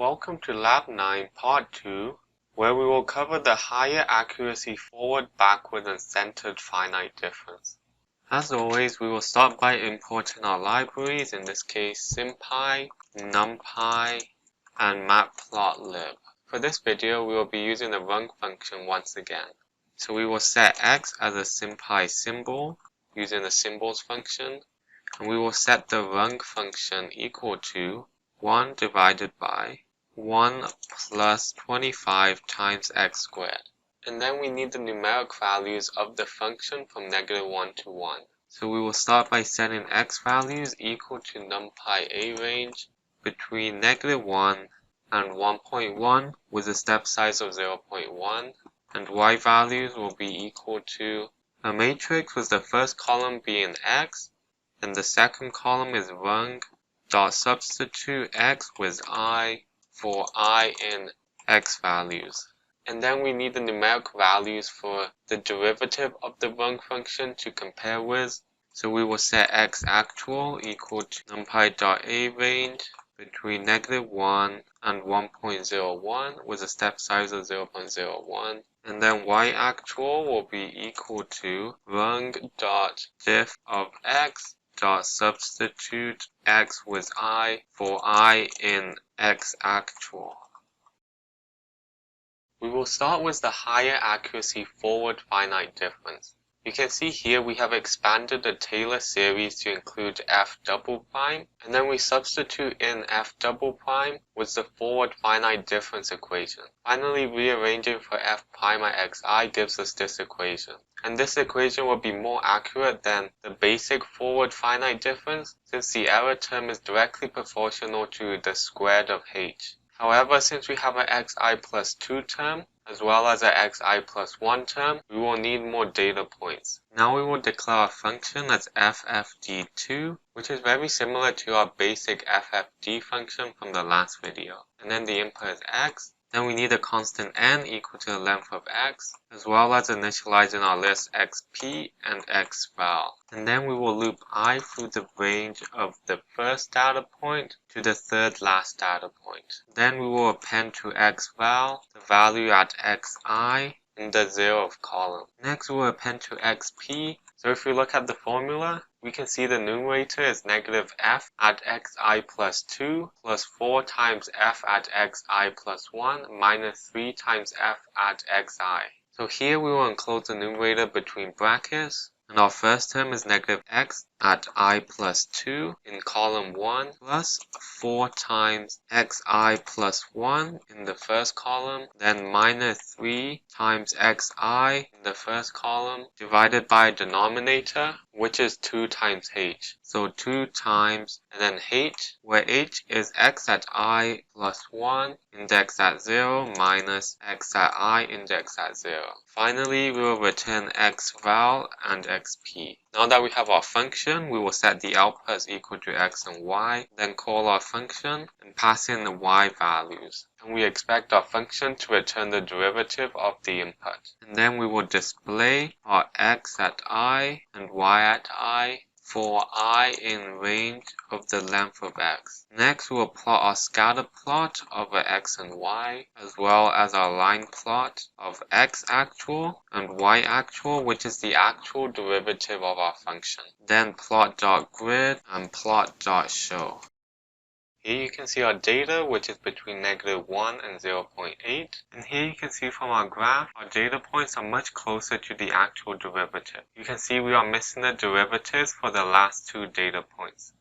welcome to Lab 9 Part 2, where we will cover the higher accuracy forward, backward, and centered finite difference. As always, we will start by importing our libraries, in this case SymPy, NumPy, and Matplotlib. For this video, we will be using the rung function once again. So we will set x as a SymPy symbol using the symbols function, and we will set the rung function equal to 1 divided by 1 plus 25 times x squared. And then we need the numeric values of the function from -1 to 1. So we will start by setting x values equal to numpy a range between -1 and 1.1 with a step size of 0.1, and y values will be equal to a matrix with the first column being x, and the second column is rung. Dot substitute x with I for I in x values. And then we need the numeric values for the derivative of the rung function to compare with. So we will set x actual equal to numpy.a range between -1 and 1.01 with a step size of 0.01. And then y actual will be equal to rung.diff of x dot substitute x with I for I in x actual. We will start with the higher accuracy forward finite difference. You can see here we have expanded the Taylor series to include f double prime, and then we substitute in f double prime with the forward finite difference equation. Finally, rearranging for f prime at xi gives us this equation. And this equation will be more accurate than the basic forward finite difference, since the error term is directly proportional to the squared of h. However, since we have an xi plus 2 term, as well as a xi plus 1 term, we will need more data points. Now we will declare a function as FFD2, which is very similar to our basic FFD function from the last video. And then the input is x. Then we need a constant n equal to the length of x, as well as initializing our list xp and xval. And then we will loop I through the range of the first data point to the third last data point. Then we will append to xval the value at xi in the 0th column. Next we will append to xp. So if we look at the formula, we can see the numerator is -f at xi plus 2 plus 4 times f at xi plus 1 minus 3 times f at xi. So here we will enclose the numerator between brackets, and our first term is -x at I plus 2 in column 1 plus 4 times xi plus 1 in the first column, then minus 3 times xi in the first column, divided by a denominator, which is 2 times h. So 2 times, and then h, where h is x at I plus 1, index at 0, minus x at I, index at 0. Finally, we will return xval and xp. Now that we have our function, we will set the output as equal to x and y, then call our function and pass in the y values. And we expect our function to return the derivative of the input. And then we will display our x at I and y at I for I in range of the length of x. Next, we will plot our scatter plot of our x and y, as well as our line plot of x actual and y actual, which is the actual derivative of our function. Then plot.grid and plot.show. Here you can see our data, which is between -1 and 0.8. And here you can see from our graph, our data points are much closer to the actual derivative. You can see we are missing the derivatives for the last 2 data points.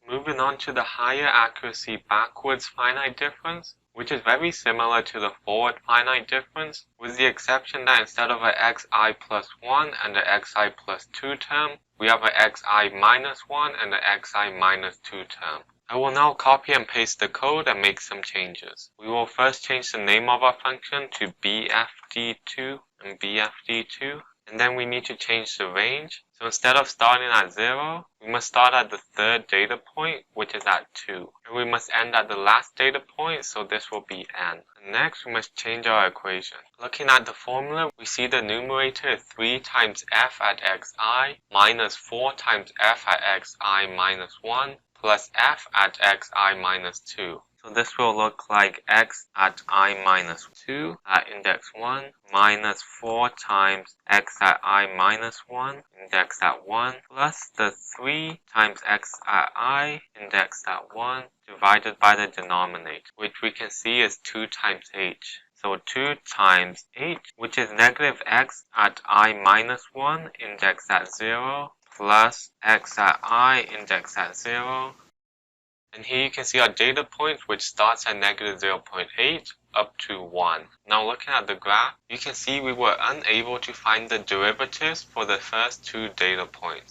Moving on to the higher accuracy backwards finite difference, which is very similar to the forward finite difference, with the exception that instead of a xi plus 1 and a xi plus 2 term, we have a xi minus 1 and a xi minus 2 term. I will now copy and paste the code and make some changes. We will first change the name of our function to BFD2 and BFD2, and then we need to change the range. So instead of starting at 0, we must start at the third data point, which is at 2. And we must end at the last data point, so this will be n. And next, we must change our equation. Looking at the formula, we see the numerator is 3 times f at xi minus 4 times f at xi minus 1 plus f at xi minus 2. So this will look like x at I minus 2 at index 1 minus 4 times x at I minus 1 index at 1 plus the 3 times x at I index at 1 divided by the denominator, which we can see is 2 times h. So 2 times h, which is negative x at I minus 1 index at 0 plus x at I index at 0. And here you can see our data point, which starts at negative 0.8 up to 1. Now looking at the graph, you can see we were unable to find the derivatives for the first 2 data points.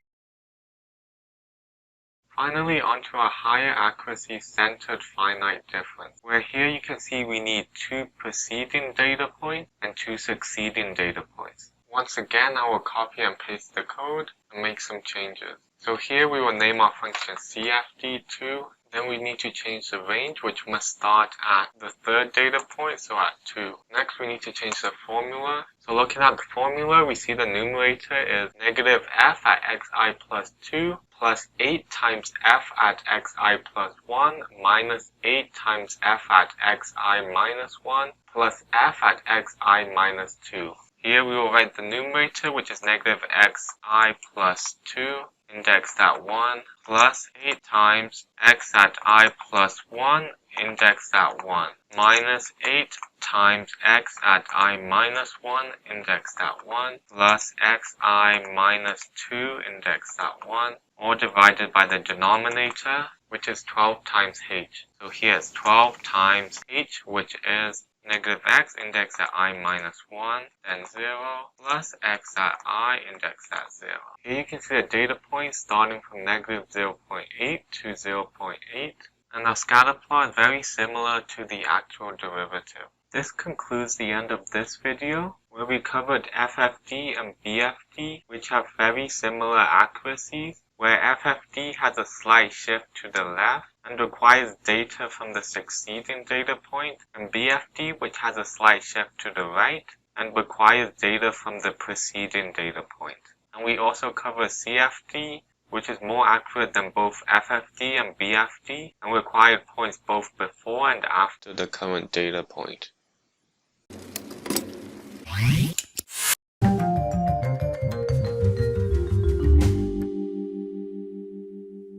Finally, onto our higher accuracy centered finite difference, where here you can see we need 2 preceding data points and 2 succeeding data points. Once again, I will copy and paste the code and make some changes. So here we will name our function CFD2. Then we need to change the range, which must start at the 3rd data point, so at 2. Next, we need to change the formula. So looking at the formula, we see the numerator is negative f at xi plus 2 plus 8 times f at xi plus 1 minus 8 times f at xi minus 1 plus f at xi minus 2. Here we will write the numerator, which is negative xi plus 2 indexed at 1 plus 8 times x at I plus 1 indexed at 1 minus 8 times x at I minus 1 indexed at 1 plus xi minus 2 indexed at 1, all divided by the denominator, which is 12 times h. So here's 12 times h, which is negative x index at I minus 1, then 0, plus x at I index at 0. Here you can see the data points starting from negative 0.8 to 0.8, and our scatter plot is very similar to the actual derivative. This concludes the end of this video, where we covered FFD and BFD, which have very similar accuracies, where FFD has a slight shift to the left and requires data from the succeeding data point, and BFD, which has a slight shift to the right and requires data from the preceding data point. And we also cover CFD, which is more accurate than both FFD and BFD and required points both before and after the current data point.